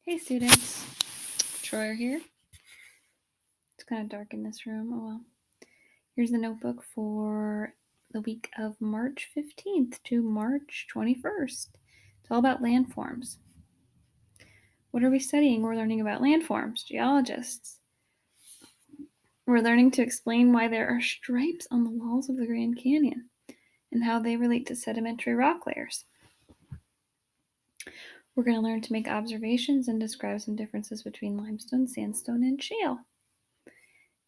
Hey students, Troy here. It's kind of dark in this room. Oh well. Here's the notebook for the week of March 15th to March 21st. It's all about landforms. What are we studying? We're learning about landforms, geologists. We're learning to explain why there are stripes on the walls of the Grand Canyon and how they relate to sedimentary rock layers. We're going to learn to make observations and describe some differences between limestone, sandstone, and shale.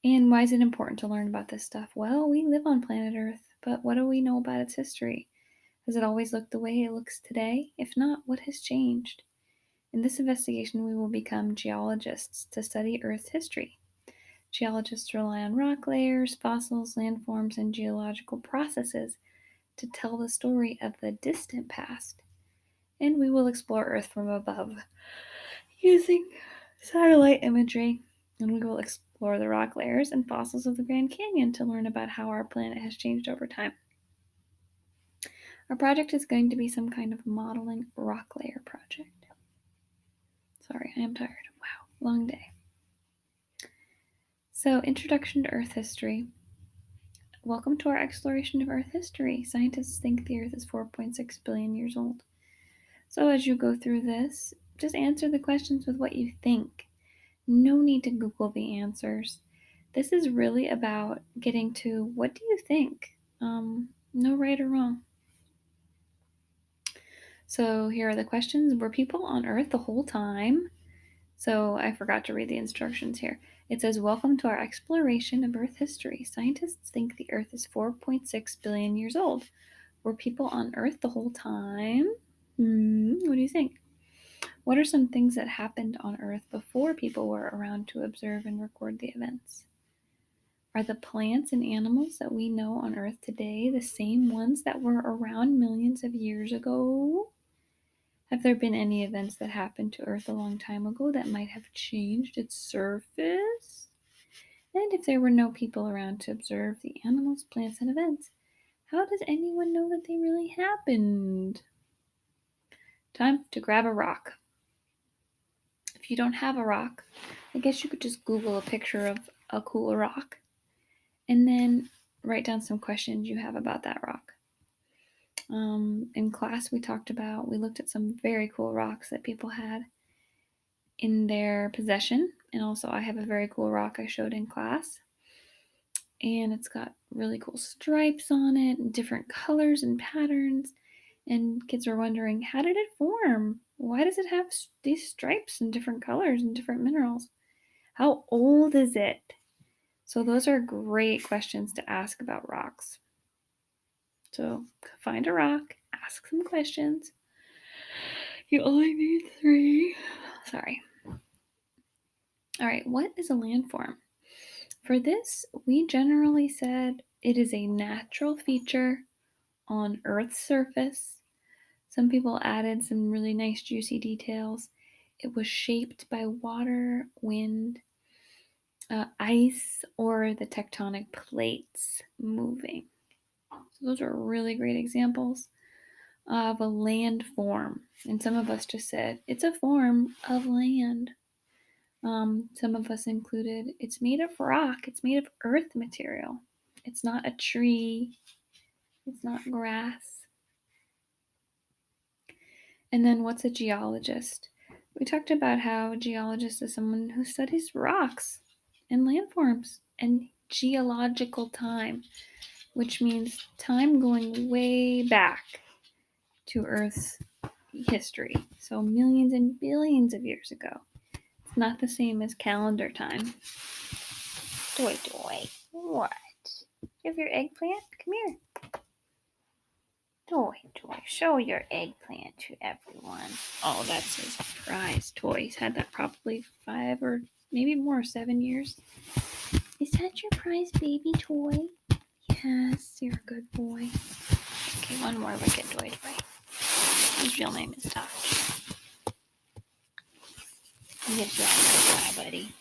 And why is it important to learn about this stuff? Well, we live on planet Earth, but what do we know about its history? Has it always looked the way it looks today? If not, what has changed? In this investigation, we will become geologists to study Earth's history. Geologists rely on rock layers, fossils, landforms, and geological processes to tell the story of the distant past. And we will explore Earth from above using satellite imagery, and we will explore the rock layers and fossils of the Grand Canyon to learn about how our planet has changed over time. Our project is going to be some kind of modeling rock layer project. Sorry, I am tired. Wow, long day. So, introduction to Earth history. Welcome to our exploration of Earth history. Scientists think the Earth is 4.6 billion years old. So, as you go through this, just answer the questions with what you think. No need to Google the answers. This is really about getting to what do you think? No right or wrong. So here are the questions. Were people on Earth the whole time? So I forgot to read the instructions here. It says, welcome to our exploration of Earth history. Scientists think the Earth is 4.6 billion years old. Were people on Earth the whole time? What do you think? What are some things that happened on Earth before people were around to observe and record the events? Are the plants and animals that we know on Earth today the same ones that were around millions of years ago? Have there been any events that happened to Earth a long time ago that might have changed its surface? And if there were no people around to observe the animals, plants, and events, how does anyone know that they really happened? Time to grab a rock. If you don't have a rock, I guess you could just Google a picture of a cool rock and then write down some questions you have about that rock. In class, we looked at some very cool rocks that people had in their possession. And also I have a very cool rock I showed in class. And it's got really cool stripes on it, and different colors and patterns. And kids were wondering, how did it form? Why does it have these stripes and different colors and different minerals? How old is it? So those are great questions to ask about rocks. So find a rock, ask some questions. You only need 3. Sorry. All right, what is a landform? For this, we generally said it is a natural feature on Earth's surface. Some people added some really nice juicy details. It was shaped by water, wind, ice, or the tectonic plates moving. So those are really great examples of a landform. And some of us just said, it's a form of land. Some of us included, it's made of rock, it's made of earth material. It's not a tree, it's not grass. And then what's a geologist? We talked about how a geologist is someone who studies rocks and landforms and geological time, which means time going way back to Earth's history. So millions and billions of years ago. It's not the same as calendar time. Doy, what? You have your eggplant? Come here. Doy, show your eggplant to everyone. Oh, that's his prize toy. He's had that probably 5 or maybe more, 7 years. Is that your prize baby toy? Yes, you're a good boy. Okay, one more wicked toy. His real name is Dodge. Yes, you're a good boy, buddy.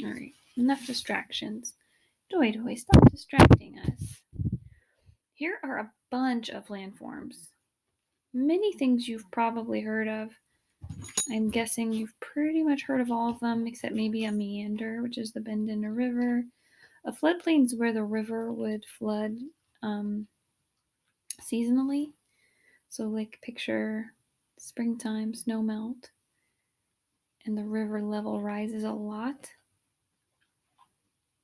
Alright, enough distractions. Doy, stop distracting us. Here are a bunch of landforms. Many things you've probably heard of. I'm guessing you've pretty much heard of all of them, except maybe a meander, which is the bend in a river. A floodplain is where the river would flood seasonally. So, like, picture springtime, snow melt, and the river level rises a lot.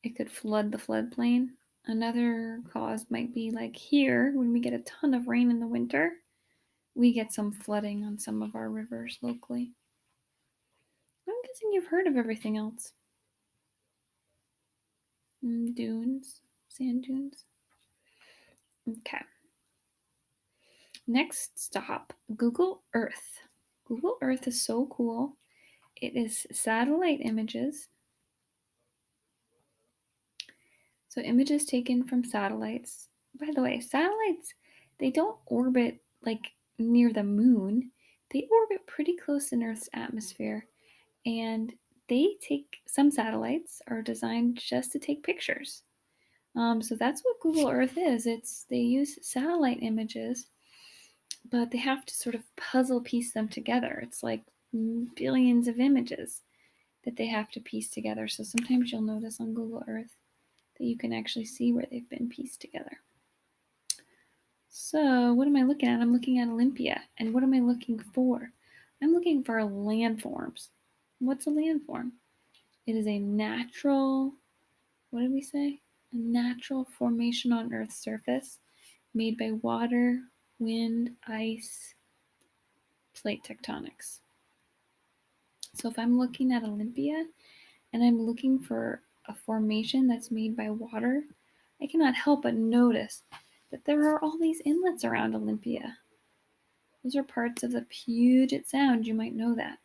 It could flood the floodplain. Another cause might be like here, when we get a ton of rain in the winter, we get some flooding on some of our rivers locally. I'm guessing you've heard of everything else. Dunes, sand dunes. Okay. Next stop, Google Earth. Google Earth is so cool. It is satellite images. So images taken from satellites. By the way, satellites, they don't orbit like near the moon. They orbit pretty close in Earth's atmosphere. And some satellites are designed just to take pictures. So that's what Google Earth is. They use satellite images, but they have to sort of puzzle piece them together. It's like billions of images that they have to piece together. So sometimes you'll notice on Google Earth that you can actually see where they've been pieced together. So what am I looking at? I'm looking at Olympia. And what am I looking for? I'm looking for landforms. What's a landform? It is a natural, what did we say? A natural formation on Earth's surface made by water, wind, ice, plate tectonics. So if I'm looking at Olympia and I'm looking for a formation that's made by water, I cannot help but notice that there are all these inlets around Olympia. Those are parts of the Puget Sound. You might know that.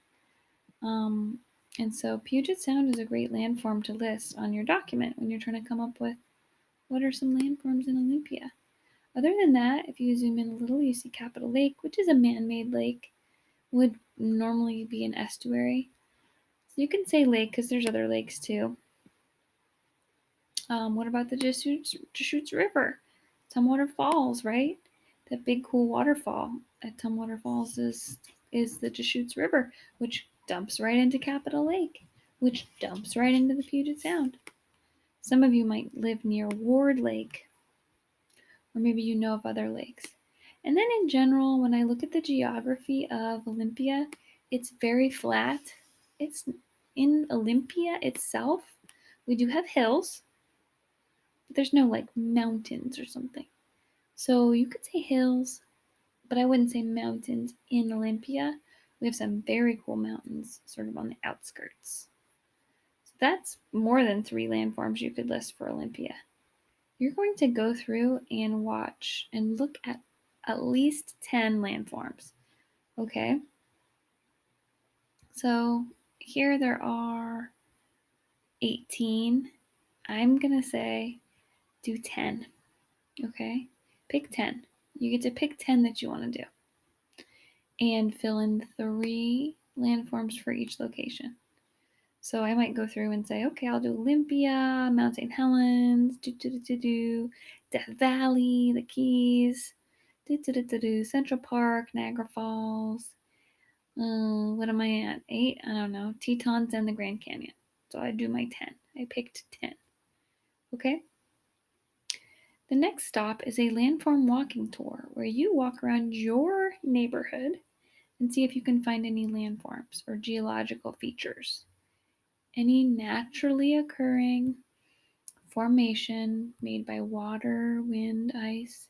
And so Puget Sound is a great landform to list on your document when you're trying to come up with what are some landforms in Olympia. Other than that, if you zoom in a little, you see Capitol Lake, which is a man-made lake, would normally be an estuary. So you can say lake because there's other lakes too. What about the Deschutes River? Tumwater Falls, right? That big cool waterfall at Tumwater Falls is the Deschutes River, which dumps right into Capitol Lake, which dumps right into the Puget Sound. Some of you might live near Ward Lake, or maybe you know of other lakes. And then in general, when I look at the geography of Olympia, it's very flat. It's in Olympia itself, we do have hills, but there's no like mountains or something. So you could say hills, but I wouldn't say mountains in Olympia. We have some very cool mountains sort of on the outskirts. So that's more than 3 landforms you could list for Olympia. You're going to go through and watch and look at least 10 landforms. Okay? So here there are 18. I'm going to say do 10. Okay? Pick 10. You get to pick 10 that you want to do. And fill in 3 landforms for each location. So I might go through and say, okay, I'll do Olympia, Mount St. Helens, Death Valley, the Keys, Central Park, Niagara Falls. What am I at? 8? I don't know. Tetons and the Grand Canyon. So I do my 10. I picked 10. Okay? The next stop is a landform walking tour where you walk around your neighborhood and see if you can find any landforms or geological features. Any naturally occurring formation made by water, wind, ice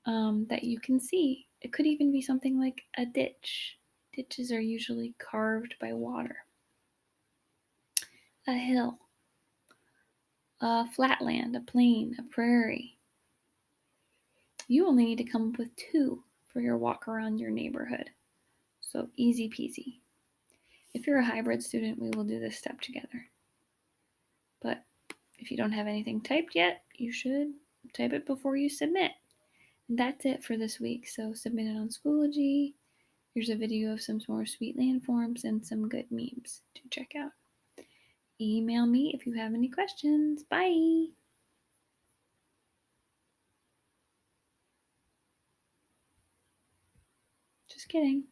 that you can see. It could even be something like a ditch. Ditches are usually carved by water. A hill, a flatland, a plain, a prairie. You only need to come up with 2 for your walk around your neighborhood. So easy peasy. If you're a hybrid student, we will do this step together. But if you don't have anything typed yet, you should type it before you submit. And that's it for this week. So submit it on Schoology. Here's a video of some more sweet landforms and some good memes to check out. Email me if you have any questions. Bye. Just kidding.